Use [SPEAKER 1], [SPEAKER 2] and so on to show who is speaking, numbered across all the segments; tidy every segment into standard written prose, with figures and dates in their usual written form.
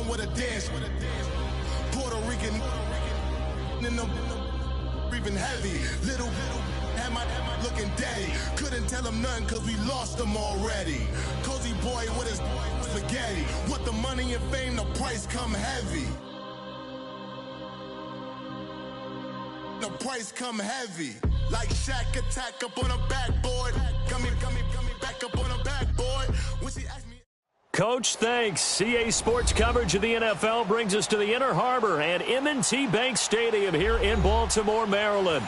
[SPEAKER 1] with a dance. Puerto Rican in the breathing heavy. Little had my looking daddy. Couldn't tell him nothing cause we lost him already. Cozy boy with his spaghetti. With the money and fame, the price come heavy. The price come heavy. Like Shaq attack up on a backboard. Coming back up on a backboard. When she asked me.
[SPEAKER 2] Coach, thanks. CA Sports coverage of the NFL brings us to the Inner Harbor and M&T Bank Stadium here in Baltimore, Maryland.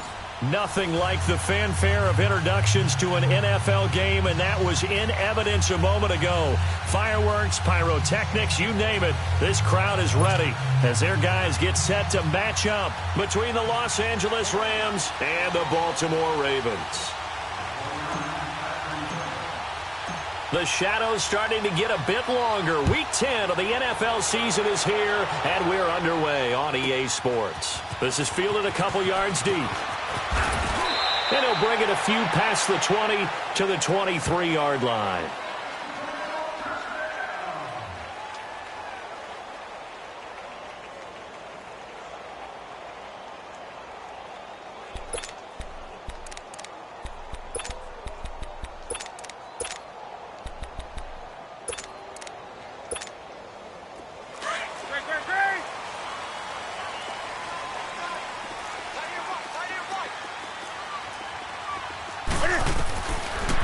[SPEAKER 2] Nothing like the fanfare of introductions to an NFL game, and that was in evidence a moment ago. Fireworks, pyrotechnics, you name it. This crowd is ready as their guys get set to match up between the Los Angeles Rams and the Baltimore Ravens. The shadows starting to get a bit longer. Week 10 of the NFL season is here, and we're underway on EA Sports. This is fielded a couple yards deep. And he'll bring it a few past the 20 to the 23-yard line.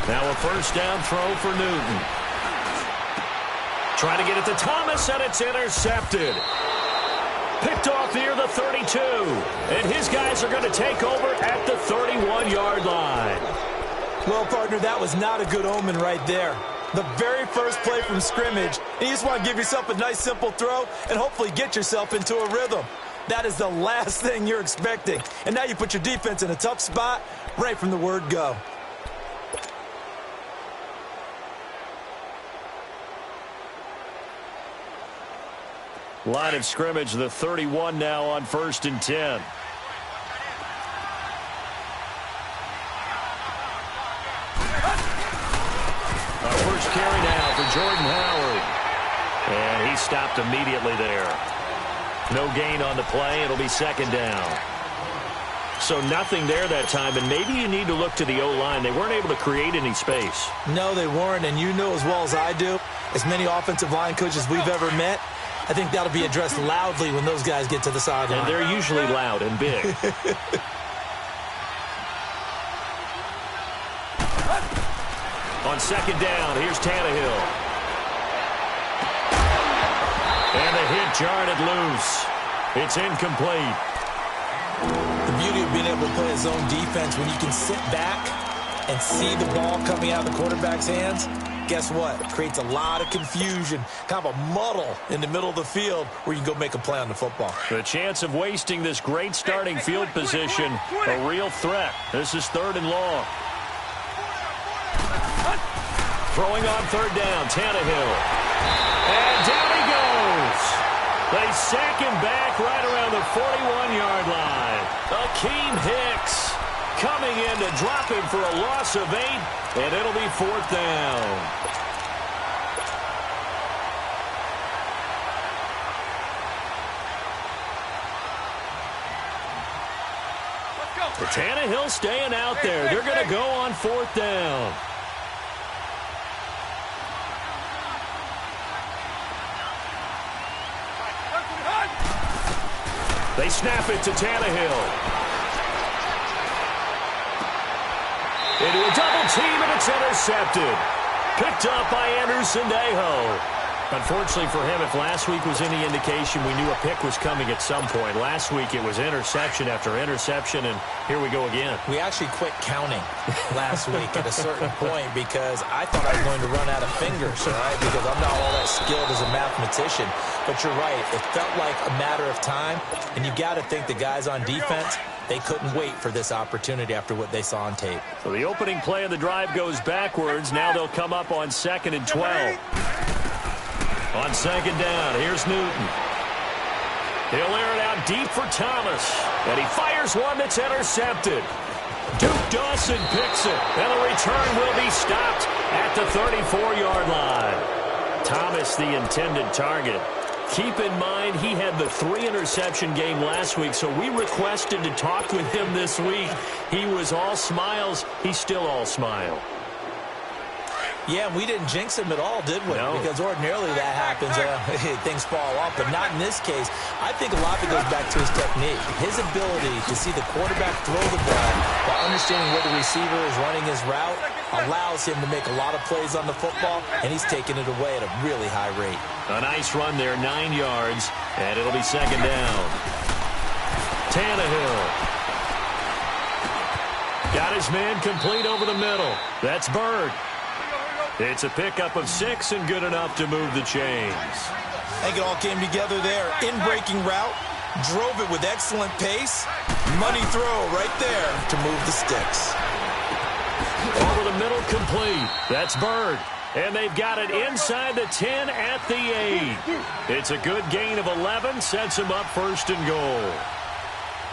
[SPEAKER 2] Now a first down throw for Newton. Trying to get it to Thomas, and it's intercepted. Picked off near the 32. And his guys are going to take over at the 31-yard line.
[SPEAKER 3] Well, partner, that was not a good omen right there. The very first play from scrimmage, and you just want to give yourself a nice, simple throw and hopefully get yourself into a rhythm. That is the last thing you're expecting. And now you put your defense in a tough spot right from the word go.
[SPEAKER 2] Line of scrimmage, the 31 now on 1st and 10. Our first carry now for Jordan Howard. And he stopped immediately there. No gain on the play. It'll be second down. So nothing there that time, and maybe you need to look to the O-line. They weren't able to create any space.
[SPEAKER 3] No, they weren't, and you know as well as I do, as many offensive line coaches we've ever met, I think that'll be addressed loudly when those guys get to the sideline.
[SPEAKER 2] And they're usually loud and big. On second down, here's Tannehill. And the hit jarred it loose. It's incomplete.
[SPEAKER 3] The beauty of being able to play his own defense, when you can sit back and see the ball coming out of the quarterback's hands, guess what? It creates a lot of confusion, kind of a muddle in the middle of the field where you can go make a play on the football.
[SPEAKER 2] The chance of wasting this great starting field position, a real threat. This is 3rd and long. Throwing on 3rd down, Tannehill. And down he goes. They sack him back right around the 41-yard line. Akeem Hicks coming in to drop him for a loss of 8, and it'll be 4th down. The Tannehill staying out there. They're going to go on 4th down. They snap it to Tannehill. Into a double team, and it's intercepted. Picked up by Anderson-Dejo. Unfortunately for him, if last week was any indication, we knew a pick was coming at some point. Last week it was interception after interception, and here we go again.
[SPEAKER 3] We actually quit counting last week at a certain point because I thought I was going to run out of fingers, all right, because I'm not all that skilled as a mathematician. But you're right. It felt like a matter of time, and you got to think the guys on defense, they couldn't wait for this opportunity after what they saw on tape.
[SPEAKER 2] So the opening play of the drive goes backwards. Now they'll come up on 2nd and 12. On 2nd down, here's Newton. He'll air it out deep for Thomas. And he fires one that's intercepted. Duke Dawson picks it. And the return will be stopped at the 34-yard line. Thomas, the intended target. Keep in mind, he had the 3-interception game last week, so we requested to talk with him this week. He was all smiles. He's still all smile.
[SPEAKER 3] Yeah, we didn't jinx him at all, did we?
[SPEAKER 2] No.
[SPEAKER 3] Because ordinarily that happens. Things fall off, but not in this case. I think a lot of it goes back to his technique. His ability to see the quarterback throw the ball while understanding where the receiver is running his route allows him to make a lot of plays on the football, and he's taking it away at a really high rate.
[SPEAKER 2] A nice run there, 9 yards, and it'll be second down. Tannehill. Got his man complete over the middle. That's Bird. It's a pickup of 6 and good enough to move the chains.
[SPEAKER 3] I think it all came together there. In-breaking route, drove it with excellent pace. Money throw right there to move the sticks.
[SPEAKER 2] Over the middle, complete. That's Bird. And they've got it inside the 10 at the 8. It's a good gain of 11, sets him up first and goal.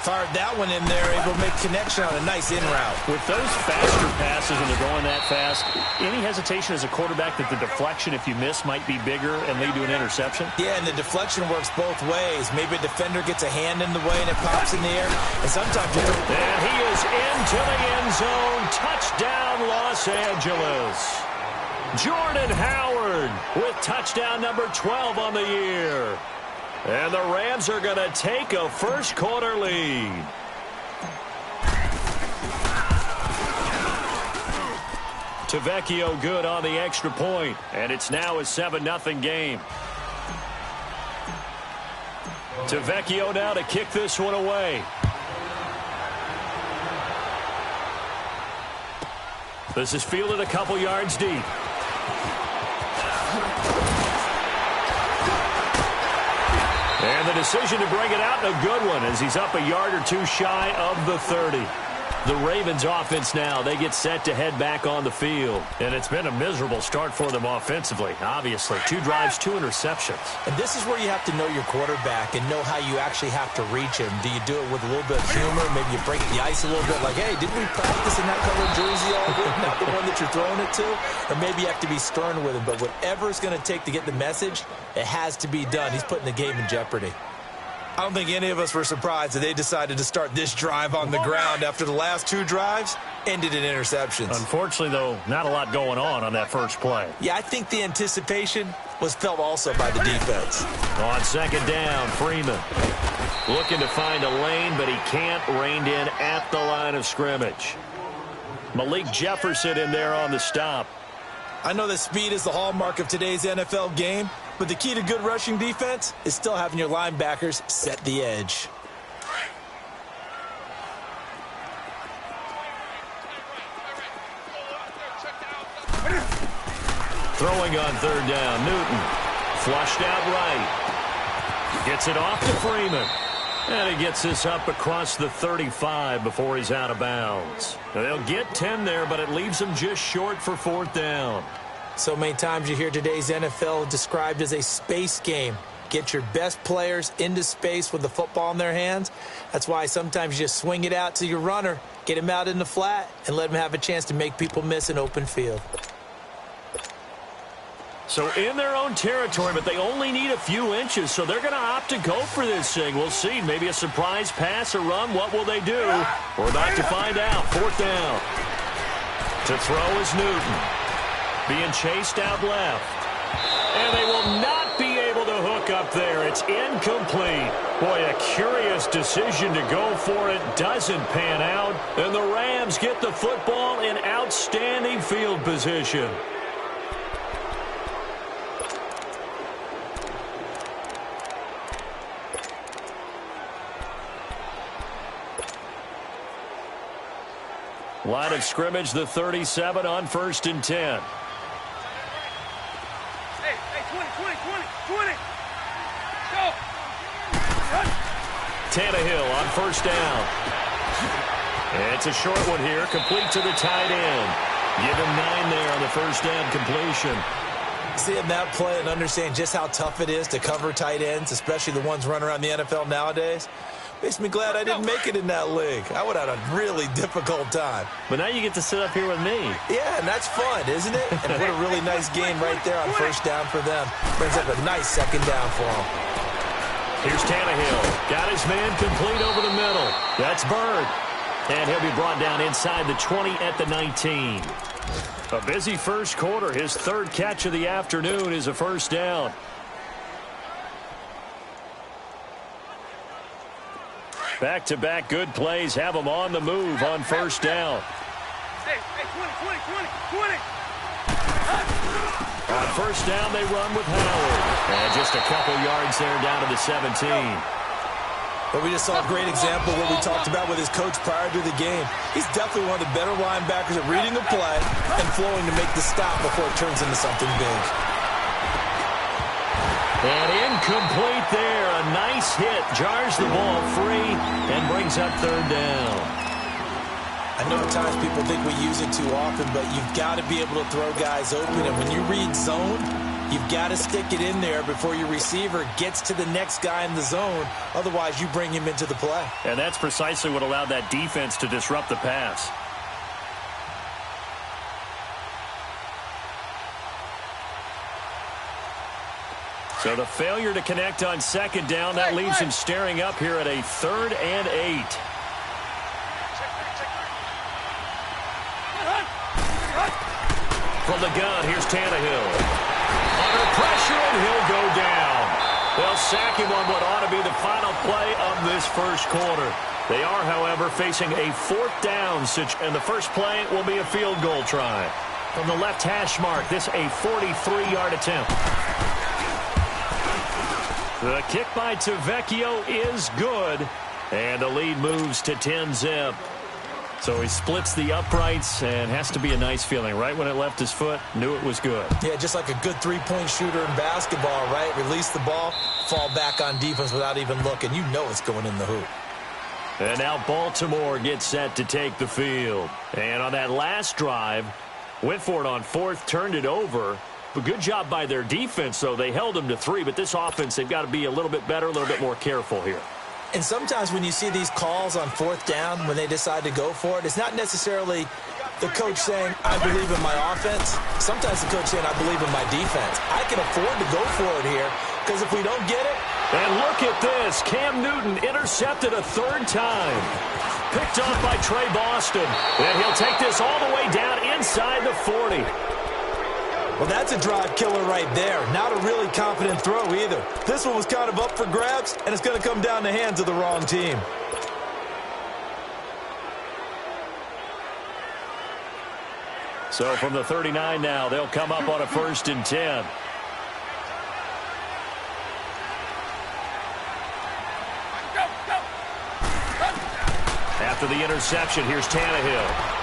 [SPEAKER 3] Fired that one in there, able to make connection on a nice in route.
[SPEAKER 2] With those faster passes when they're going that fast, any hesitation as a quarterback that the deflection, if you miss, might be bigger and lead to an interception? Yeah,
[SPEAKER 3] and the deflection works both ways. Maybe a defender gets a hand in the way and it pops in the air. And sometimes you...
[SPEAKER 2] And he is into the end zone. Touchdown, Los Angeles. Jordan Howard with touchdown number 12 on the year. And the Rams are going to take a first-quarter lead. Tavecchio good on the extra point, and it's now a 7-0 game. Tavecchio now to kick this one away. This is fielded a couple yards deep. And the decision to bring it out, a good one, as he's up a yard or two shy of the 30. The Ravens offense now, they get set to head back on the field. And it's been a miserable start for them offensively, obviously. 2 drives, 2 interceptions.
[SPEAKER 3] And this is where you have to know your quarterback and know how you actually have to reach him. Do you do it with a little bit of humor? Maybe you break the ice a little bit, like, hey, didn't we practice in that color jersey all week? Not the one that you're throwing it to? Or maybe you have to be stern with him. But whatever it's going to take to get the message, it has to be done. He's putting the game in jeopardy. I don't think any of us were surprised that they decided to start this drive on the ground after the last 2 drives ended in interceptions.
[SPEAKER 2] Unfortunately, though, not a lot going on that first play.
[SPEAKER 3] Yeah, I think the anticipation was felt also by the defense.
[SPEAKER 2] On second down, Freeman looking to find a lane, but he can't. Reined in at the line of scrimmage. Malik Jefferson in there on the stop.
[SPEAKER 3] I know that speed is the hallmark of today's NFL game, but the key to good rushing defense is still having your linebackers set the edge.
[SPEAKER 2] Throwing on third down, Newton. Flushed out right. Gets it off to Freeman. And he gets this up across the 35 before he's out of bounds. They'll get 10 there, but it leaves them just short for fourth down.
[SPEAKER 3] So many times you hear today's NFL described as a space game. Get your best players into space with the football in their hands. That's why sometimes you just swing it out to your runner, get him out in the flat, and let him have a chance to make people miss an open field.
[SPEAKER 2] So in their own territory, but they only need a few inches, so they're going to opt to go for this thing. We'll see. Maybe a surprise pass or run. What will they do? We're about to find out. Fourth down. To throw is Newton. Being chased out left. And they will not be able to hook up there. It's incomplete. Boy, a curious decision to go for it. Doesn't pan out. And the Rams get the football in outstanding field position. Line of scrimmage, the 37 on 1st and 10.
[SPEAKER 4] Hey, 20. Go.
[SPEAKER 2] Tannehill on first down. It's a short one here, complete to the tight end. Give him 9 there on the first down completion.
[SPEAKER 3] Seeing that play and understand just how tough it is to cover tight ends, especially the ones running around the NFL nowadays. Makes me glad I didn't make it in that league. I would have had a really difficult time.
[SPEAKER 2] But now you get to sit up here with me.
[SPEAKER 3] Yeah, and that's fun, isn't it? And what a really nice game right there on first down for them. Brings up a nice second down for them.
[SPEAKER 2] Here's Tannehill. Got his man complete over the middle. That's Bird. And he'll be brought down inside the 20 at the 19. A busy first quarter. His third catch of the afternoon is a first down. Back-to-back good plays have him on the move on first down.
[SPEAKER 4] Hey, 20.
[SPEAKER 2] On first down, they run with Howard. And just a couple yards there down to the 17.
[SPEAKER 3] But we just saw a great example of what we talked about with his coach prior to the game. He's definitely one of the better linebackers at reading a play and flowing to make the stop before it turns into something big.
[SPEAKER 2] And incomplete there. A nice hit. Jars the ball free and brings up third down.
[SPEAKER 3] I know at times people think we use it too often, but you've got to be able to throw guys open. And when you read zone, you've got to stick it in there before your receiver gets to the next guy in the zone. Otherwise, you bring him into the play.
[SPEAKER 2] And that's precisely what allowed that defense to disrupt the pass. So the failure to connect on second down, that leaves him staring up here at a 3rd and 8. From the gun, here's Tannehill. Under pressure, and he'll go down. They'll sack him on what ought to be the final play of this first quarter. They are, however, facing a 4th down, and the first play will be a field goal try. From the left hash mark, this a 43-yard attempt. The kick by Tavecchio is good, and the lead moves to 10-zip. So he splits the uprights, and has to be a nice feeling. Right when it left his foot, knew it was good.
[SPEAKER 3] Yeah, just like a good three-point shooter in basketball, right? Release the ball, fall back on defense without even looking. You know it's going in the hoop.
[SPEAKER 2] And now Baltimore gets set to take the field. And on that last drive, went for it on 4th, turned it over. But good job by their defense, though. They held them to 3, but this offense, they've got to be a little bit better, a little bit more careful here.
[SPEAKER 3] And sometimes when you see these calls on 4th down, when they decide to go for it, it's not necessarily the coach saying, I believe in my offense. Sometimes the coach saying, I believe in my defense. I can afford to go for it here, because if we don't get it.
[SPEAKER 2] And look at this. Cam Newton intercepted a 3rd time. Picked off by Trey Boston. And he'll take this all the way down inside the 40.
[SPEAKER 3] Well, that's a drive killer right there. Not a really confident throw either. This one was kind of up for grabs, and it's going to come down the hands of the wrong team.
[SPEAKER 2] So from the 39 now, they'll come up on a 1st and 10. After the interception, here's Tannehill.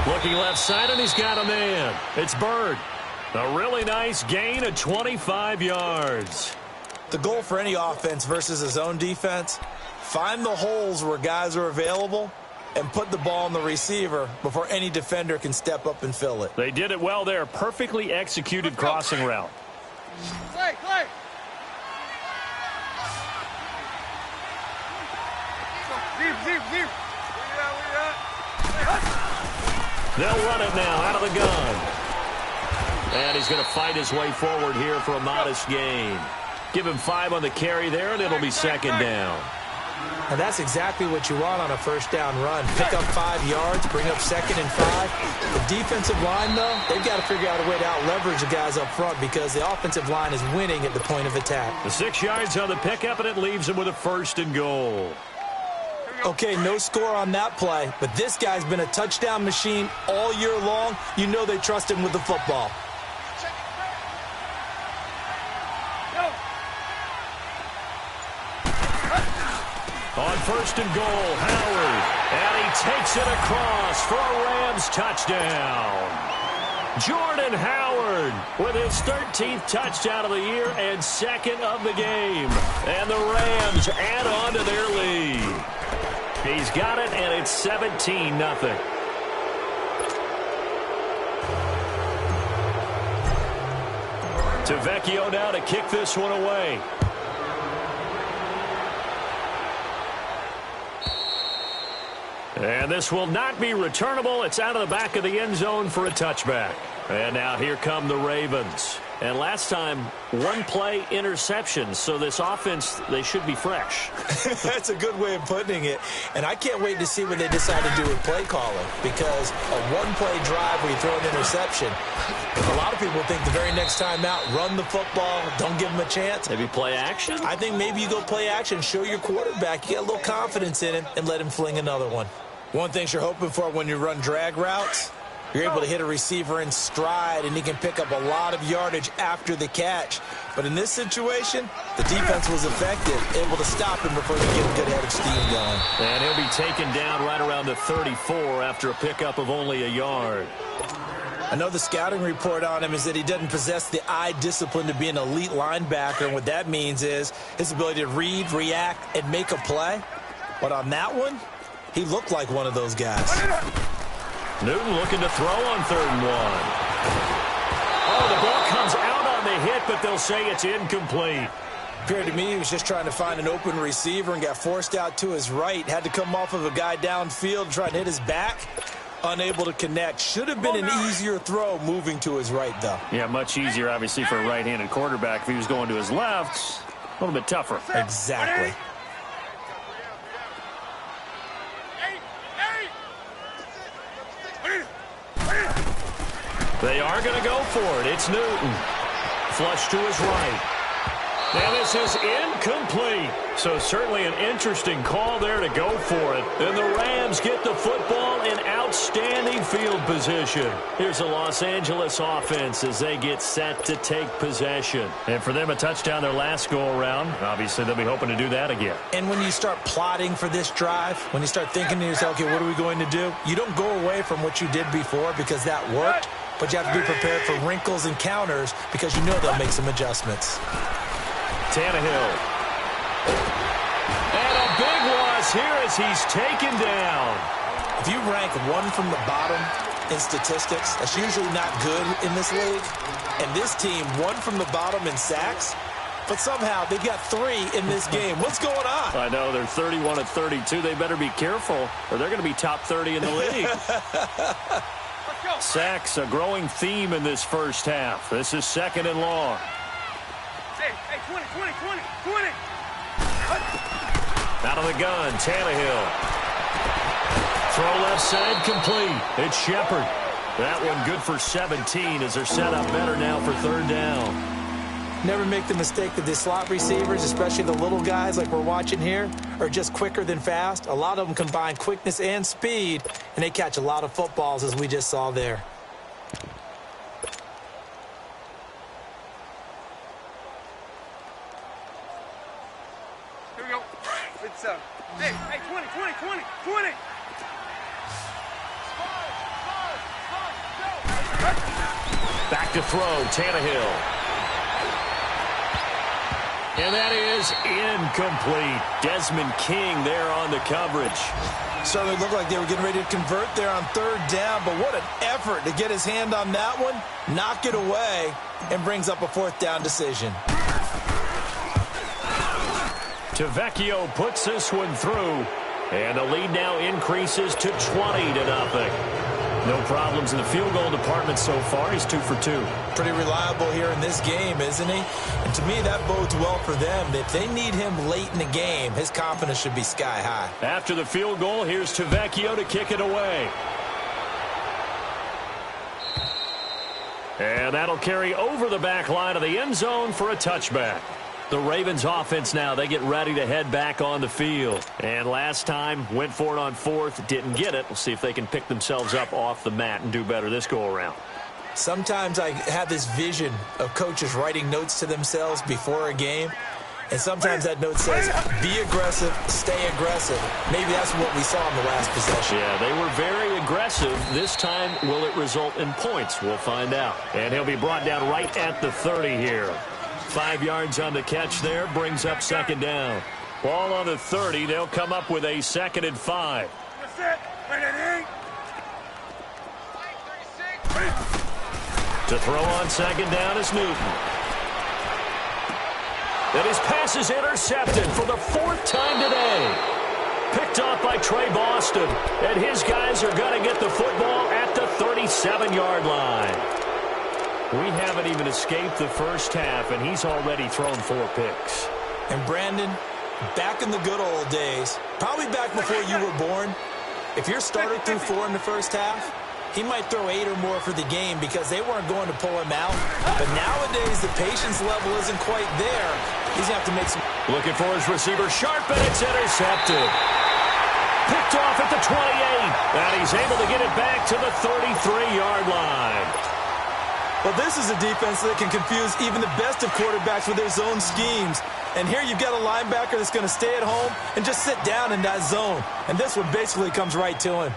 [SPEAKER 2] Looking left side, and he's got a man. It's Bird. A really nice gain of 25 yards.
[SPEAKER 3] The goal for any offense versus a zone defense, find the holes where guys are available and put the ball on the receiver before any defender can step up and fill it.
[SPEAKER 2] They did it well there. Perfectly executed crossing route.
[SPEAKER 4] Clay. Deep.
[SPEAKER 2] They'll run it now out of the gun. And he's going to fight his way forward here for a modest gain. Give him 5 on the carry there, and it'll be 2nd down.
[SPEAKER 3] And that's exactly what you want on a 1st down run. Pick up 5 yards, bring up 2nd and 5. The defensive line, though, they've got to figure out a way to out-leverage the guys up front because the offensive line is winning at the point of attack.
[SPEAKER 2] The 6 yards on the pickup, and it leaves him with a 1st and goal.
[SPEAKER 3] Okay, no score on that play, but this guy's been a touchdown machine all year long. You know they trust him with the football.
[SPEAKER 2] On 1st and goal, Howard. And he takes it across for a Rams touchdown. Jordan Howard with his 13th touchdown of the year and 2nd of the game. And the Rams add on to their lead. He's got it, and it's 17-0. Tavecchio now to kick this one away. And this will not be returnable. It's out of the back of the end zone for a touchback. And now here come the Ravens. And last time, one-play interception. So this offense, they should be fresh.
[SPEAKER 3] That's a good way of putting it. And I can't wait to see what they decide to do with play calling. Because a one-play drive where you throw an interception, a lot of people think the very next time out, run the football, don't give them a chance.
[SPEAKER 2] Maybe play action?
[SPEAKER 3] I think maybe you go play action, show your quarterback, you get a little confidence in him, and let him fling another one. One thing you're hoping for when you run drag routes, you're able to hit a receiver in stride, and he can pick up a lot of yardage after the catch. But in this situation, the defense was effective, able to stop him before they get a good head of steam going.
[SPEAKER 2] And he'll be taken down right around the 34 after a pickup of only a yard.
[SPEAKER 3] I know the scouting report on him is that he doesn't possess the eye discipline to be an elite linebacker, and what that means is his ability to read, react, and make a play. But on that one, he looked like one of those guys.
[SPEAKER 2] Newton looking to throw on 3rd and 1. Oh, the ball comes out on the hit, but they'll say it's incomplete.
[SPEAKER 3] Appeared to me he was just trying to find an open receiver and got forced out to his right. Had to come off of a guy downfield, try to hit his back. Unable to connect. Should have been an easier throw moving to his right, though.
[SPEAKER 2] Yeah, much easier, obviously, for a right-handed quarterback. If he was going to his left, a little bit tougher.
[SPEAKER 3] Exactly.
[SPEAKER 2] They are going to go for it. It's Newton. Flush to his right. And this is incomplete. So certainly an interesting call there to go for it. And the Rams get the football in outstanding field position. Here's the Los Angeles offense as they get set to take possession. And for them, a touchdown their last go-around. Obviously, they'll be hoping to do that again.
[SPEAKER 3] And when you start plotting for this drive, when you start thinking to yourself, okay, what are we going to do? You don't go away from what you did before because that worked. But you have to be prepared for wrinkles and counters because you know they'll make some adjustments.
[SPEAKER 2] Tannehill. And a big loss here as he's taken down.
[SPEAKER 3] If you rank one from the bottom in statistics, that's usually not good in this league. And this team, one from the bottom in sacks, but somehow they've got 3 in this game. What's going on?
[SPEAKER 2] I know, they're 31-32. They better be careful or they're going to be top 30 in the league. Sacks, a growing theme in this first half. This is 2nd and long.
[SPEAKER 4] Hey, 20.
[SPEAKER 2] Out of the gun, Tannehill. Throw left side, complete. It's Shepard. That one good for 17 as they're set up better now for 3rd down.
[SPEAKER 3] Never make the mistake that the slot receivers, especially the little guys like we're watching here, are just quicker than fast. A lot of them combine quickness and speed, and they catch a lot of footballs as we just saw there.
[SPEAKER 4] Here we go. It's hey, 20.
[SPEAKER 2] Back to throw, Tannehill. And that is incomplete. Desmond King there on the coverage.
[SPEAKER 3] Certainly looked like they were getting ready to convert there on 3rd down, but what an effort to get his hand on that one, knock it away, and brings up a 4th down decision.
[SPEAKER 2] Tavecchio puts this one through, and the lead now increases to 20-0. No problems in the field goal department so far. He's 2 for 2.
[SPEAKER 3] Pretty reliable here in this game, isn't he? And to me, that bodes well for them. If they need him late in the game, his confidence should be sky high.
[SPEAKER 2] After the field goal, here's Tavecchio to kick it away. And that'll carry over the back line of the end zone for a touchback. The Ravens offense now, they get ready to head back on the field. And last time, went for it on 4th, didn't get it. We'll see if they can pick themselves up off the mat and do better this go-around.
[SPEAKER 3] Sometimes I have this vision of coaches writing notes to themselves before a game. And sometimes that note says, be aggressive, stay aggressive. Maybe that's what we saw in the last possession.
[SPEAKER 2] Yeah, they were very aggressive. This time, will it result in points? We'll find out. And he'll be brought down right at the 30 here. 5 yards on the catch there, brings up 2nd down. Ball on the 30, they'll come up with a 2nd and 5.
[SPEAKER 4] That's it. Ready.
[SPEAKER 2] To throw on 2nd down is Newton. And his pass is intercepted for the 4th time today. Picked off by Trey Boston. And his guys are going to get the football at the 37-yard line. We haven't even escaped the first half, and he's already thrown 4 picks.
[SPEAKER 3] And Brandon, back in the good old days, probably back before you were born, if your starter threw 4 in the first half, he might throw 8 or more for the game because they weren't going to pull him out. But nowadays, the patience level isn't quite there. He's going to have to make some...
[SPEAKER 2] Looking for his receiver, sharp, and it's intercepted. Picked off at the 28, and he's able to get it back to the 33-yard line.
[SPEAKER 3] Well, this is a defense that can confuse even the best of quarterbacks with their zone schemes. And here you've got a linebacker that's going to stay at home and just sit down in that zone. And this one basically comes right to him.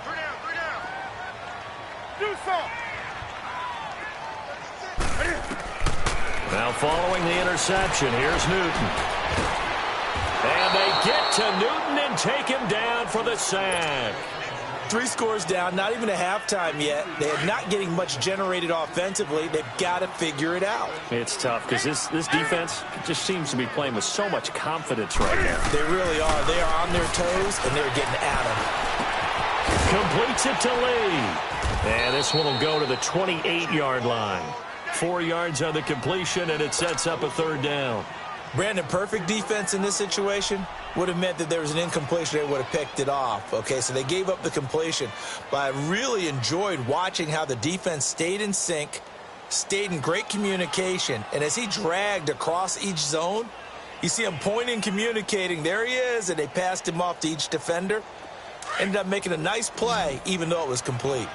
[SPEAKER 4] 3 down. Do something.
[SPEAKER 2] Now following the interception, here's Newton. And they get to Newton and take him down for the sack.
[SPEAKER 3] 3 scores down, not even a halftime yet. They are not getting much generated offensively. They've got to figure it out.
[SPEAKER 2] It's tough because this defense just seems to be playing with so much confidence right now.
[SPEAKER 3] They really are. They are on their toes, and they're getting at them.
[SPEAKER 2] Completes it to Lee. And this one will go to the 28-yard line. 4 yards on the completion, and it sets up a 3rd down.
[SPEAKER 3] Brandon, perfect defense in this situation would have meant that there was an incompletion. They would have picked it off. Okay, so they gave up the completion. But I really enjoyed watching how the defense stayed in sync, stayed in great communication. And as he dragged across each zone, you see him pointing, communicating. There he is, and they passed him off to each defender. Ended up making a nice play, even though it was complete.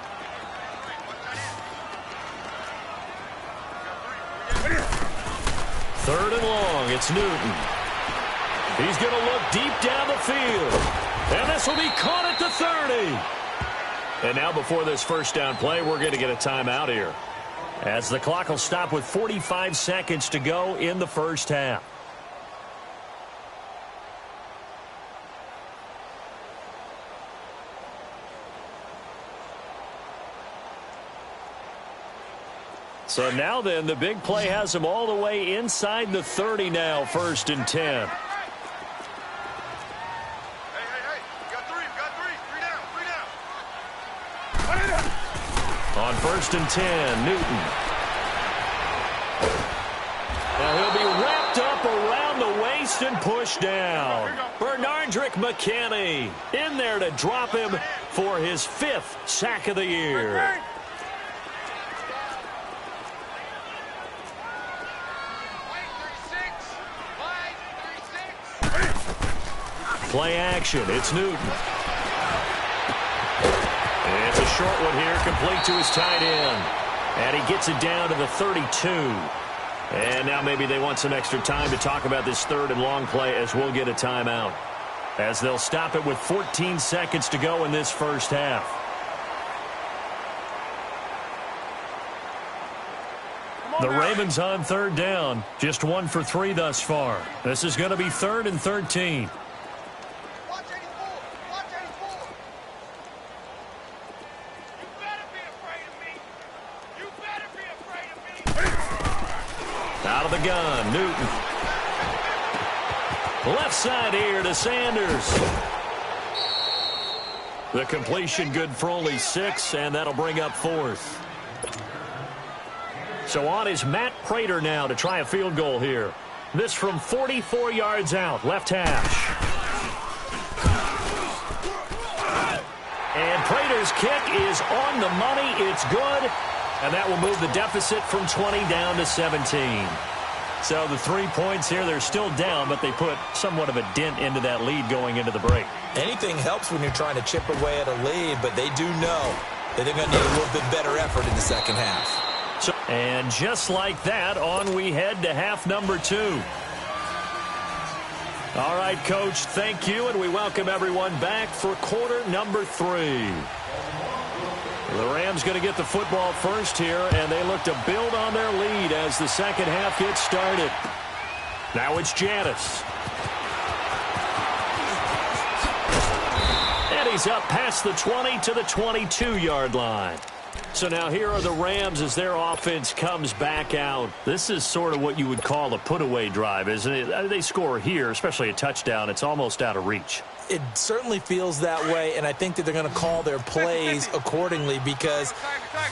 [SPEAKER 2] Third and long, it's Newton. He's going to look deep down the field. And this will be caught at the 30. And now before this first down play, we're going to get a timeout here, as the clock will stop with 45 seconds to go in the first half. So now then, the big play has him all the way inside the 30 now, 1st and 10.
[SPEAKER 4] Hey, you got 3 down.
[SPEAKER 2] On 1st and 10, Newton. Now he'll be wrapped up around the waist and pushed down. Bernardrick McKinney in there to drop him for his 5th sack of the year. Play action. It's Newton. It's a short one here, complete to his tight end. And he gets it down to the 32. And now maybe they want some extra time to talk about this 3rd and long play, as we'll get a timeout, as they'll stop it with 14 seconds to go in this first half. The Ravens on 3rd down. Just 1 for 3 thus far. This is going to be 3rd and 13. Out of the gun, Newton. Left side here to Sanders. The completion good for only 6, and that'll bring up 4th. So on is Matt Prater now to try a field goal here. This from 44 yards out, left hash. And Prater's kick is on the money. It's good. And that will move the deficit from 20 down to 17. So the 3 points here, they're still down, but they put somewhat of a dent into that lead going into the break.
[SPEAKER 3] Anything helps when you're trying to chip away at a lead, but they do know that they're going to need a little bit better effort in the second half.
[SPEAKER 2] And just like that, on we head to half number 2. All right, Coach, thank you, and we welcome everyone back for quarter number 3. The Rams going to get the football first here, and they look to build on their lead as the second half gets started. Now it's Janice. And he's up past the 20 to the 22-yard line. So now here are the Rams as their offense comes back out. This is sort of what you would call a put-away drive, isn't it? They score here, especially a touchdown. It's almost out of reach.
[SPEAKER 3] It certainly feels that way, and I think that they're going to call their plays accordingly, because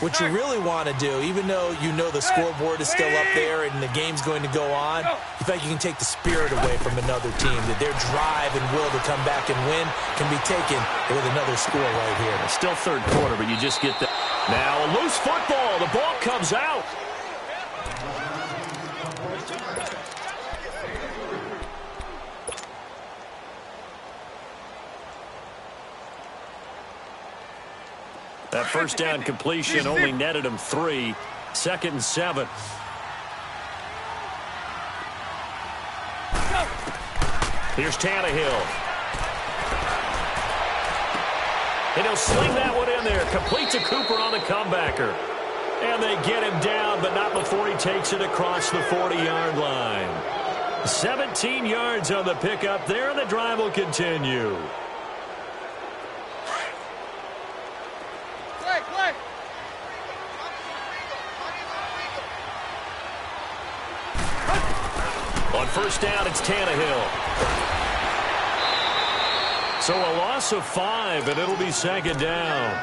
[SPEAKER 3] what you really want to do, even though you know the scoreboard is still up there and the game's going to go on, you think you can take the spirit away from another team, that their drive and will to come back and win can be taken with another score right here.
[SPEAKER 2] It's still third quarter, but you just get that. Now a loose football. The ball comes out. That first down completion only netted him 3. 2nd and 7. Here's Tannehill. And he'll sling that one in there. Complete to Cooper on the comebacker. And they get him down, but not before he takes it across the 40-yard line. 17 yards on the pickup there, and the drive will continue. On first down, it's Tannehill. So a loss of 5, and it'll be 2nd down.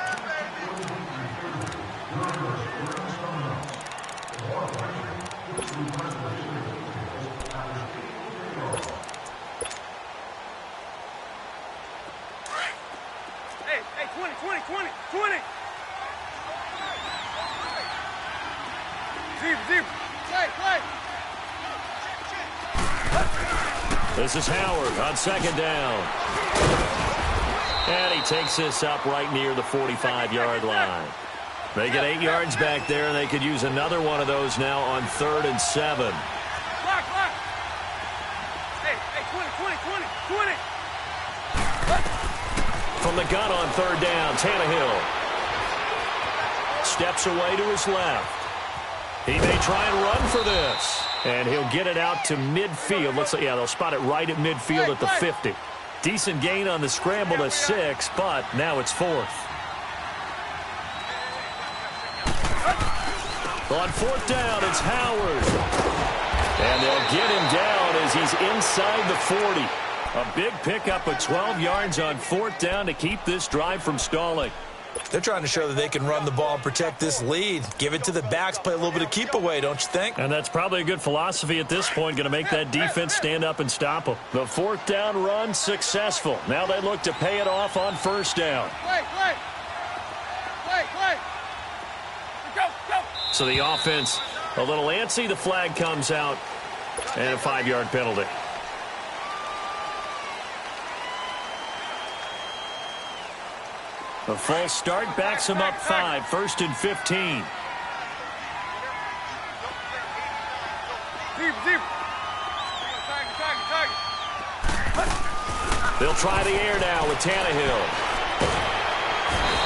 [SPEAKER 4] Hey, 20. Deep. Play.
[SPEAKER 2] This is Howard on 2nd down. And he takes this up right near the 45-yard line. They get 8 yards back there, and they could use another one of those now on 3rd and 7.
[SPEAKER 4] Block. Hey, 20.
[SPEAKER 2] From the gun on 3rd down, Tannehill steps away to his left. He may try and run for this. And he'll get it out to midfield. Looks like, yeah, they'll spot it right at midfield at the 50. Decent gain on the scramble to 6, but now it's 4th. On 4th down, it's Howard. And they'll get him down as he's inside the 40. A big pickup of 12 yards on 4th down to keep this drive from stalling.
[SPEAKER 3] They're trying to show that they can run the ball and protect this lead. Give it to the backs, play a little bit of keep away, don't you think?
[SPEAKER 2] And that's probably a good philosophy at this point, going to make that defense stand up and stop them. The 4th down run successful. Now they look to pay it off on 1st down.
[SPEAKER 4] Play. Go.
[SPEAKER 2] So the offense a little antsy. The flag comes out, and a 5-yard penalty. A false start backs him up 5. 1st and 15.
[SPEAKER 4] Deep.
[SPEAKER 2] They'll try the air now with Tannehill.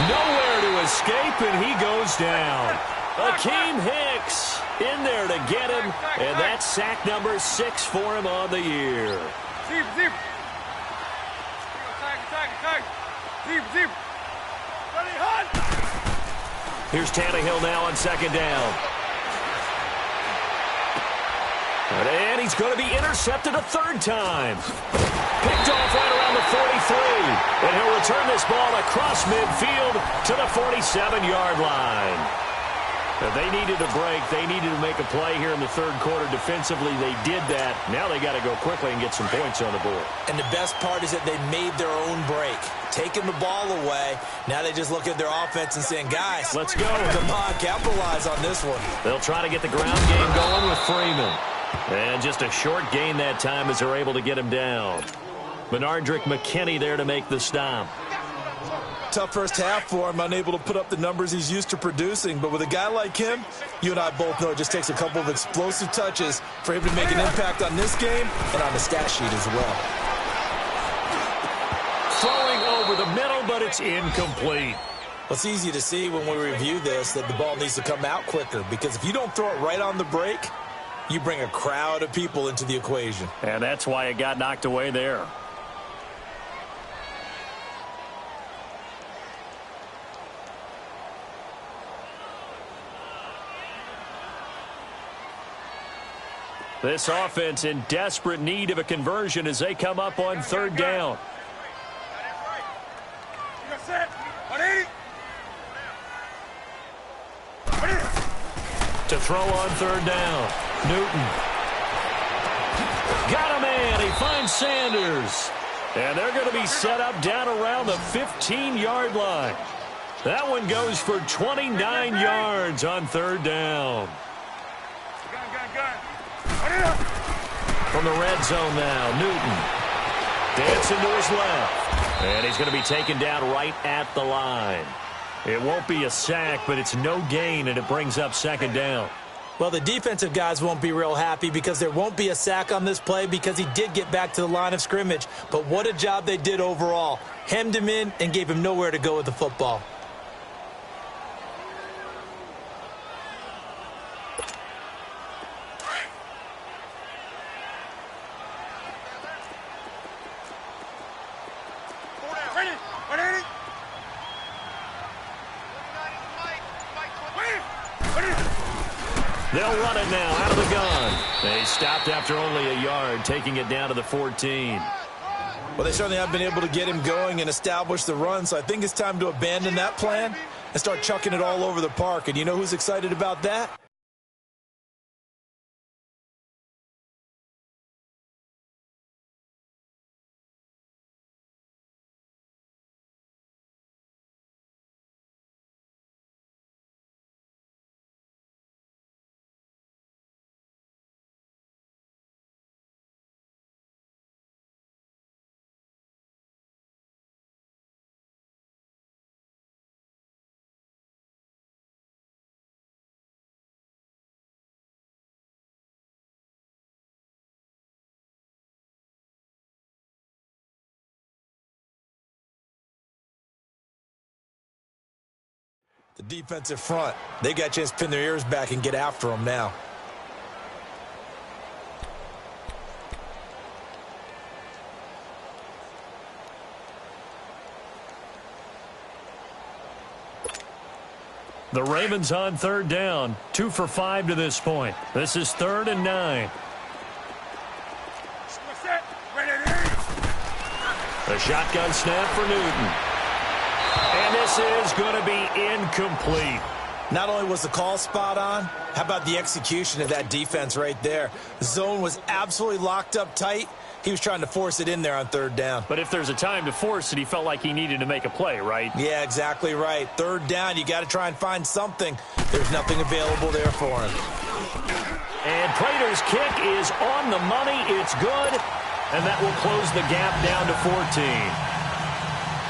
[SPEAKER 2] Nowhere to escape, and he goes down. Akeem Hicks in there to get him, and that's sack number 6 for him on the year.
[SPEAKER 4] Deep. Deep.
[SPEAKER 2] Here's Tannehill now on 2nd down. And he's going to be intercepted a 3rd time. Picked off right around the 43. And he'll return this ball across midfield to the 47-yard line. They needed a break. They needed to make a play here in the 3rd quarter defensively. They did that. Now they got to go quickly and get some points on the board.
[SPEAKER 3] And the best part is that they made their own break. Taking the ball away. Now they just look at their offense and saying, guys,
[SPEAKER 2] let's go.
[SPEAKER 3] Come on, capitalize on this one.
[SPEAKER 2] They'll try to get the ground game going with Freeman. And just a short gain that time as they're able to get him down. Benardrick McKinney there to make the stop.
[SPEAKER 3] Tough first half for him, unable to put up the numbers he's used to producing. But with a guy like him, you and I both know it just takes a couple of explosive touches for him to make an impact on this game and on the stat sheet as well.
[SPEAKER 2] Throwing over the middle, but it's incomplete.
[SPEAKER 3] Well, it's easy to see when we review this that the ball needs to come out quicker, because if you don't throw it right on the break, you bring a crowd of people into the equation.
[SPEAKER 2] And that's why it got knocked away there. This offense in desperate need of a conversion as they come up on 3rd down. to throw on third down. Newton. Got a man. He finds Sanders. And they're going to be set up down around the 15-yard line. That one goes for 29 yards on third down. From the red zone now, Newton. Dancing to his left. And he's going to be taken down right at the line. It won't be a sack, but it's no gain, and it brings up second down.
[SPEAKER 3] Well, the defensive guys won't be real happy because there won't be a sack on this play because he did get back to the line of scrimmage. But what a job they did overall. Hemmed him in and gave him nowhere to go with the football.
[SPEAKER 2] They'll run it now out of the gun. They stopped after only a yard, taking it down to the 14.
[SPEAKER 3] Well, they certainly have been able to get him going and establish the run, so I think it's time to abandon that plan and start chucking it all over the park. And you know who's excited about that? The defensive front, they got a chance to pin their ears back and get after them now.
[SPEAKER 2] The Ravens on third down, 2 for 5 to this point. This is 3rd and 9. The shotgun snap for Newton. And this is going to be incomplete.
[SPEAKER 3] Not only was the call spot on, how about the execution of that defense right there? The zone was absolutely locked up tight. He was trying to force it in there on third down.
[SPEAKER 2] But if there's a time to force it, he felt like he needed to make a play, right?
[SPEAKER 3] Yeah, exactly right. Third down, you got to try and find something. There's nothing available there for him.
[SPEAKER 2] And Prater's kick is on the money. It's good. And that will close the gap down to 14.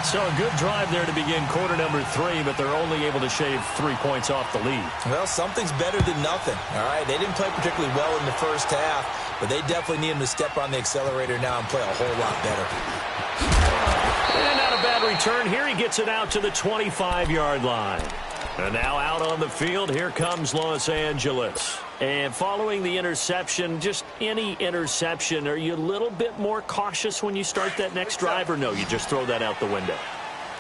[SPEAKER 2] So a good drive there to begin quarter number 3, but they're only able to shave 3 points off the lead.
[SPEAKER 3] Well, something's better than nothing, all right? They didn't play particularly well in the first half, but they definitely need him to step on the accelerator now and play a whole lot better.
[SPEAKER 2] And not a bad return here. He gets it out to the 25-yard line. And now out on the field, here comes Los Angeles. And following the interception, just any interception, are you a little bit more cautious when you start that next drive, or no, you just throw that out the window?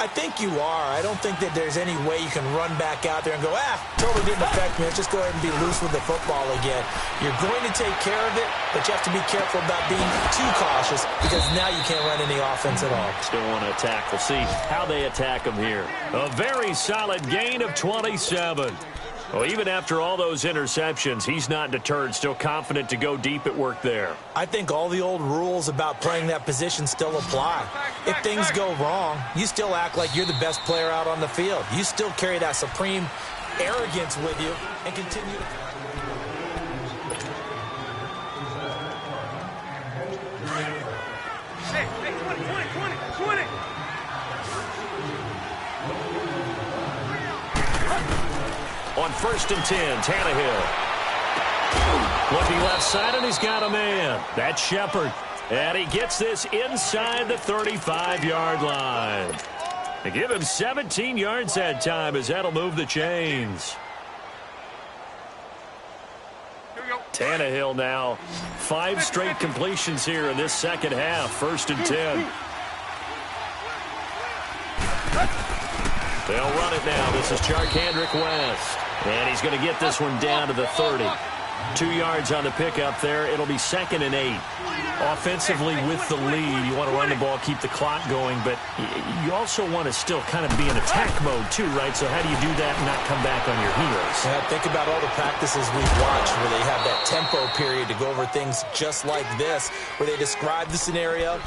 [SPEAKER 3] I think you are. I don't think that there's any way you can run back out there and go, totally didn't affect me. Let's just go ahead and be loose with the football again. You're going to take care of it, but you have to be careful about being too cautious because now you can't run any offense at all.
[SPEAKER 2] Still want to attack. We'll see how they attack them here. A very solid gain of 27. Well, even after all those interceptions, he's not deterred, still confident to go deep at work there.
[SPEAKER 3] I think all the old rules about playing that position still apply. If things go wrong, you still act like you're the best player out on the field. You still carry that supreme arrogance with you and continue to...
[SPEAKER 4] Hey, 20.
[SPEAKER 2] On 1st and 10, Tannehill. Looking left side, and he's got a man. That's Shepard. And he gets this inside the 35-yard line. They give him 17 yards that time as that'll move the chains. Tannehill now 5 straight completions here in this second half. 1st and 10. They'll run it now. This is Charkandrick West. And he's going to get this one down to the 30. 2 yards on the pickup there. It'll be 2nd and 8. Offensively with the lead, you want to run the ball, keep the clock going, but you also want to still kind of be in attack mode too, right? So how do you do that and not come back on your heels?
[SPEAKER 3] Yeah, think about all the practices we've watched where they have that tempo period to go over things just like this, where they describe the scenario,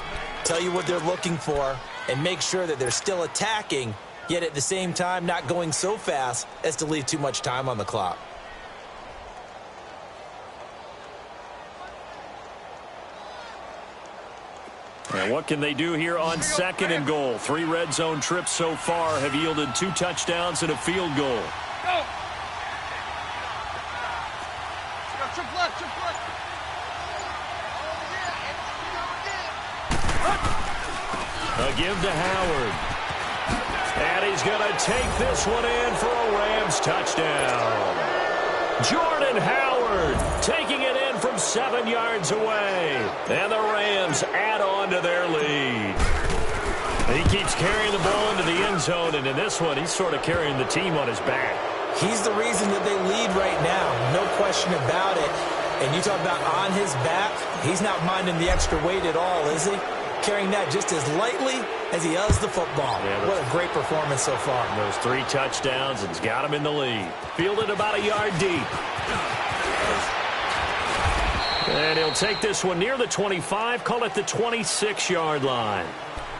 [SPEAKER 3] tell you what they're looking for, and make sure that they're still attacking, yet at the same time not going so fast as to leave too much time on the clock.
[SPEAKER 2] And what can they do here on 2nd and goal? 3 red zone trips so far have yielded 2 touchdowns and a field goal.
[SPEAKER 4] Go. Triple left.
[SPEAKER 2] A give to Howard. And he's going to take this one in for a Rams touchdown. Jordan Howard taking it in from 7 yards away. And the Rams add on to their lead. He keeps carrying the ball into the end zone, and in this one, he's sort of carrying the team on his back.
[SPEAKER 3] He's the reason that they lead right now, no question about it. And you talk about on his back, he's not minding the extra weight at all, is he? Carrying that just as lightly as he does the football. Yeah, what a great performance so far.
[SPEAKER 2] Those 3 touchdowns, and he's got him in the lead. Fielded about a yard deep. And he'll take this one near the 25, call it the 26-yard line.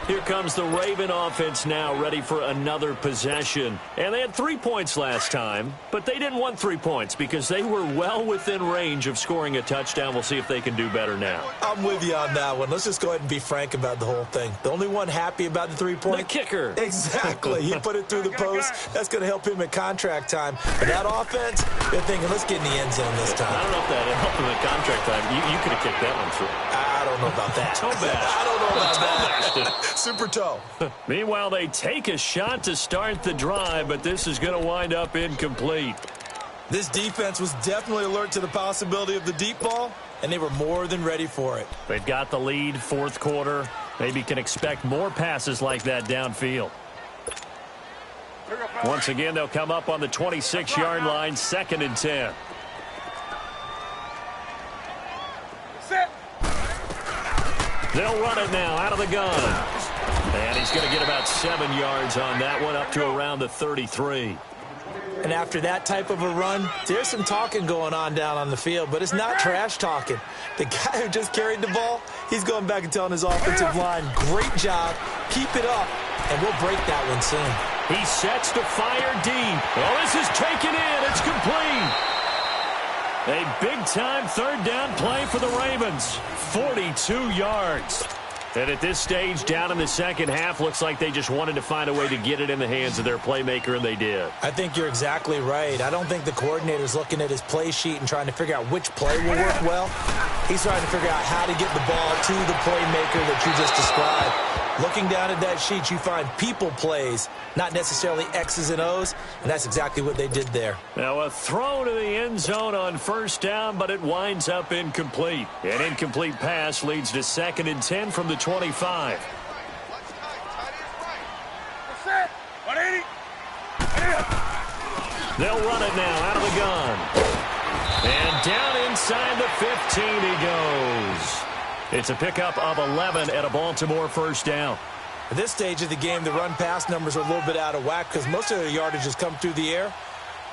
[SPEAKER 2] Here comes the Raven offense now, ready for another possession. And they had 3 points last time, but they didn't want 3 points because they were well within range of scoring a touchdown. We'll see if they can do better now.
[SPEAKER 3] I'm with you on that one. Let's just go ahead and be frank about the whole thing. The only one happy about the 3-point?
[SPEAKER 2] The kicker.
[SPEAKER 3] Exactly. He put it through the post. That's going to help him at contract time. But that offense, they're thinking, let's get in the end zone this time.
[SPEAKER 2] I don't know if that helped him at contract time. You could have kicked that one through.
[SPEAKER 3] I don't know about that.
[SPEAKER 2] Toe bash.
[SPEAKER 3] I don't know about
[SPEAKER 2] that.
[SPEAKER 3] Super toe.
[SPEAKER 2] Meanwhile, they take a shot to start the drive, but this is going to wind up incomplete.
[SPEAKER 3] This defense was definitely alert to the possibility of the deep ball, and they were more than ready for it.
[SPEAKER 2] They've got the lead, 4th quarter. Maybe can expect more passes like that downfield. Once again, they'll come up on the 26-yard line, 2nd and 10. They'll run it now out of the gun. And he's going to get about 7 yards on that one, up to around the 33.
[SPEAKER 3] And after that type of a run, there's some talking going on down on the field, but it's not trash talking. The guy who just carried the ball, he's going back and telling his offensive line, great job, keep it up, and we'll break that one soon.
[SPEAKER 2] He sets to fire deep. Oh, this is taken in. It's complete. A big-time 3rd down play for the Ravens. 42 yards. And at this stage, down in the second half, looks like they just wanted to find a way to get it in the hands of their playmaker, and they did.
[SPEAKER 3] I think you're exactly right. I don't think the coordinator's looking at his play sheet and trying to figure out which play will work well. He's trying to figure out how to get the ball to the playmaker that you just described. Looking down at that sheet, you find people plays, not necessarily X's and O's, and that's exactly what they did there.
[SPEAKER 2] Now a throw to the end zone on 1st down, but it winds up incomplete. An incomplete pass leads to 2nd and 10 from the 25. They'll run it now out of the gun. And down inside the 15 he goes. It's a pickup of 11 at a Baltimore 1st down.
[SPEAKER 3] At this stage of the game, the run-pass numbers are a little bit out of whack because most of their yardage has come through the air.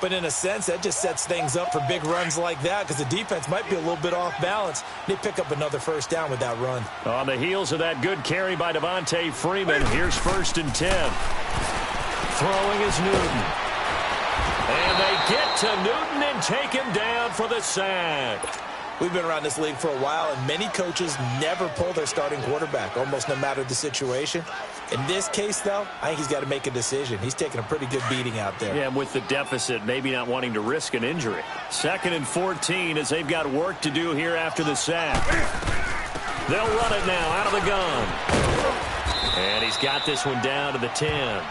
[SPEAKER 3] But in a sense, that just sets things up for big runs like that because the defense might be a little bit off balance. They pick up another 1st down with that run.
[SPEAKER 2] On the heels of that good carry by Devontae Freeman, here's 1st and 10. Throwing is Newton. And they get to Newton and take him down for the sack.
[SPEAKER 3] We've been around this league for a while, and many coaches never pull their starting quarterback, almost no matter the situation. In this case, though, I think he's got to make a decision. He's taking a pretty good beating out there.
[SPEAKER 2] Yeah, and with the deficit, maybe not wanting to risk an injury. 2nd and 14 as they've got work to do here after the sack. They'll run it now out of the gun. And he's got this one down to the 10.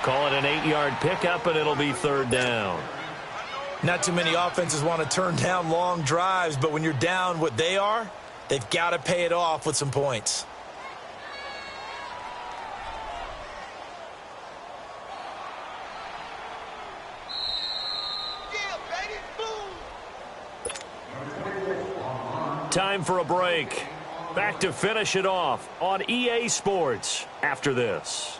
[SPEAKER 2] Call it an 8-yard pickup, and it'll be 3rd down.
[SPEAKER 3] Not too many offenses want to turn down long drives, but when you're down what they are, they've got to pay it off with some points.
[SPEAKER 2] time for a break. Back to finish it off on EA Sports after this.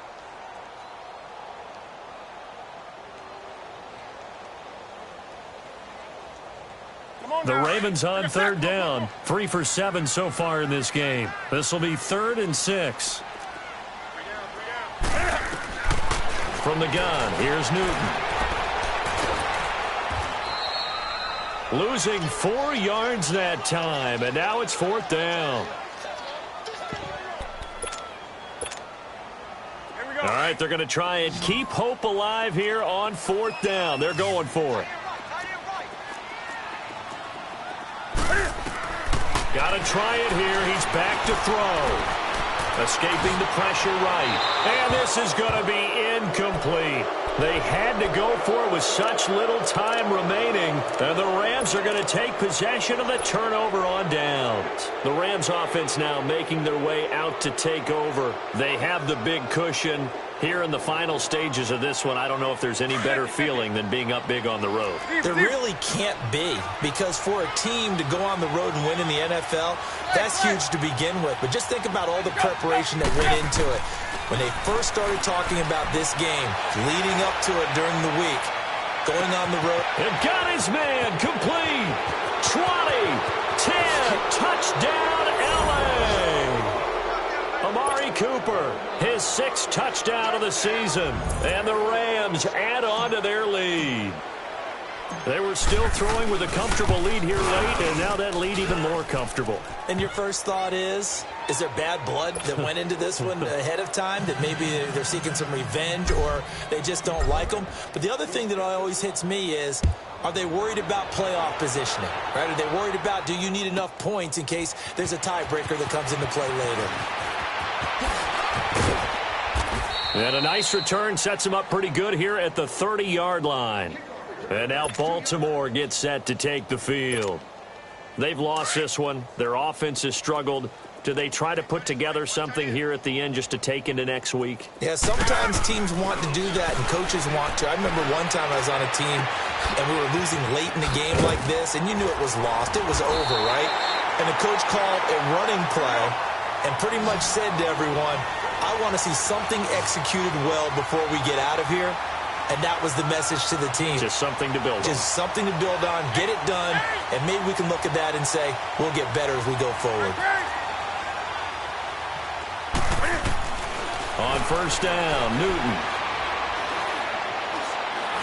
[SPEAKER 2] The Ravens on third down. 3 for 7 so far in this game. This will be 3rd and 6. From the gun, here's Newton. Losing 4 yards that time, and now it's 4th down. All right, they're going to try and keep hope alive here on 4th down. They're going for it. Got to try it here. He's back to throw. Escaping the pressure right. And this is going to be incomplete. They had to go for it with such little time remaining. And the Rams are going to take possession of the turnover on downs. The Rams offense now making their way out to take over. They have the big cushion. Here in the final stages of this one, I don't know if there's any better feeling than being up big on the road.
[SPEAKER 3] There really can't be, because for a team to go on the road and win in the NFL, that's huge to begin with. But just think about all the preparation that went into it. When they first started talking about this game, leading up to it during the week, going on the road.
[SPEAKER 2] And got his man complete. 20, 10, touchdown, L.A. Amari Cooper, his 6th touchdown of the season. And the Rams add on to their lead. They were still throwing with a comfortable lead here late, and now that lead even more comfortable.
[SPEAKER 3] And your first thought is there bad blood that went into this one ahead of time, that maybe they're seeking some revenge or they just don't like them? But the other thing that always hits me is, are they worried about playoff positioning? Right? Are they worried about, do you need enough points in case there's a tiebreaker that comes into play later?
[SPEAKER 2] And a nice return sets him up pretty good here at the 30-yard line. And now Baltimore gets set to take the field. They've lost this one. Their offense has struggled. Do they try to put together something here at the end just to take into next week?
[SPEAKER 3] Yeah, sometimes teams want to do that and coaches want to. I remember one time I was on a team and we were losing late in the game like this, and you knew it was lost. It was over, right? And the coach called a running play and pretty much said to everyone, I want to see something executed well before we get out of here. And that was the message to the team.
[SPEAKER 2] Just something to build on.
[SPEAKER 3] Just something to build on, get it done, and maybe we can look at that and say, we'll get better as we go forward.
[SPEAKER 2] On first down, Newton.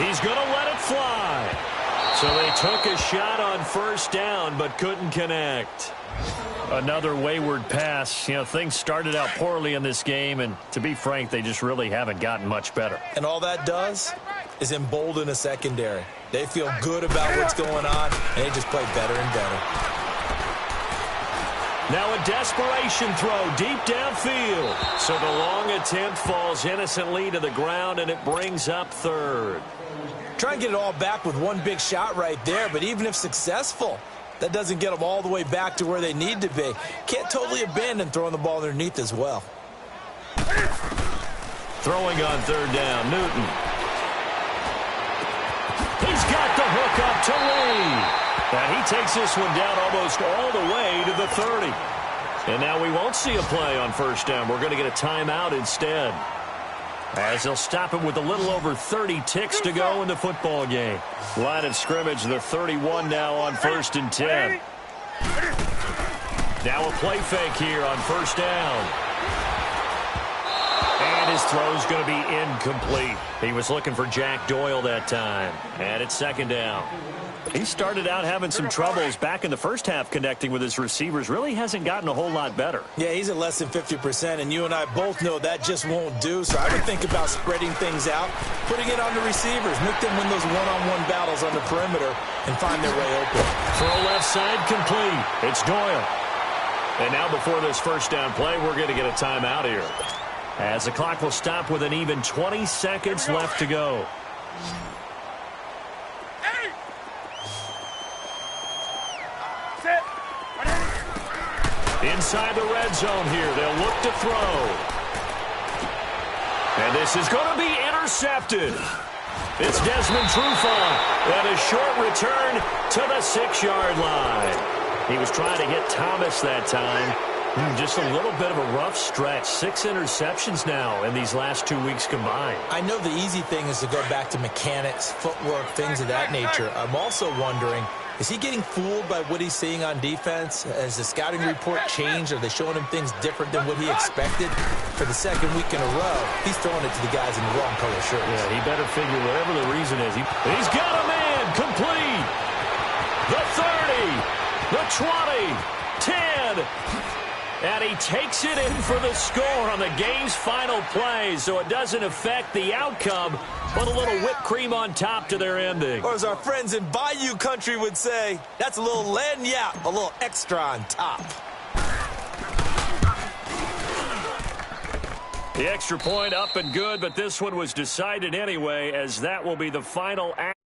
[SPEAKER 2] He's going to let it fly. So they took a shot on first down but couldn't connect. Another wayward pass. You know, things started out poorly in this game, and to be frank, they just really haven't gotten much better.
[SPEAKER 3] And all that does is embolden a secondary. They feel good about what's going on, and they just play better and better.
[SPEAKER 2] Now a desperation throw deep downfield. So the long attempt falls innocently to the ground, and it brings up 3rd.
[SPEAKER 3] Try and get it all back with one big shot right there, but even if successful, that doesn't get them all the way back to where they need to be. Can't totally abandon throwing the ball underneath as well.
[SPEAKER 2] Throwing on 3rd down, Newton. He's got the hook up to Lee. And he takes this one down almost all the way to the 30. And now we won't see a play on first down. We're going to get a timeout instead, as they'll stop it with a little over 30 ticks to go in the football game. Line of scrimmage, the 31 now on 1st and 10. Now a play fake here on first down. And his throw's going to be incomplete. He was looking for Jack Doyle that time. And it's 2nd down. He started out having some troubles back in the first half connecting with his receivers. Really hasn't gotten a whole lot better.
[SPEAKER 3] Yeah, he's at less than 50%, and you and I both know that just won't do. So I would think about spreading things out, putting it on the receivers, make them win those one-on-one battles on the perimeter and find their way open.
[SPEAKER 2] Throw left side complete. It's Doyle. And now before this first down play, we're going to get a timeout here, as the clock will stop with an even 20 seconds left to go. Inside the red zone here, they'll look to throw. And this is going to be intercepted. It's Desmond Trufant, and a short return to the 6-yard line. He was trying to hit Thomas that time. Just a little bit of a rough stretch. 6 interceptions now in these last 2 weeks combined.
[SPEAKER 3] I know the easy thing is to go back to mechanics, footwork, things of that nature. I'm also wondering, is he getting fooled by what he's seeing on defense? Has the scouting report changed? Are they showing him things different than what he expected? For the second week in a row, he's throwing it to the guys in the wrong color shirts.
[SPEAKER 2] Yeah, he better figure whatever the reason is. He's got a man complete. The 30, the 20, 10. And he takes it in for the score on the game's final play, so it doesn't affect the outcome, but a little whipped cream on top to their ending.
[SPEAKER 3] Or as our friends in Bayou country would say, that's a little lagniappe, a little extra on top.
[SPEAKER 2] The extra point up and good, but this one was decided anyway, as that will be the final act.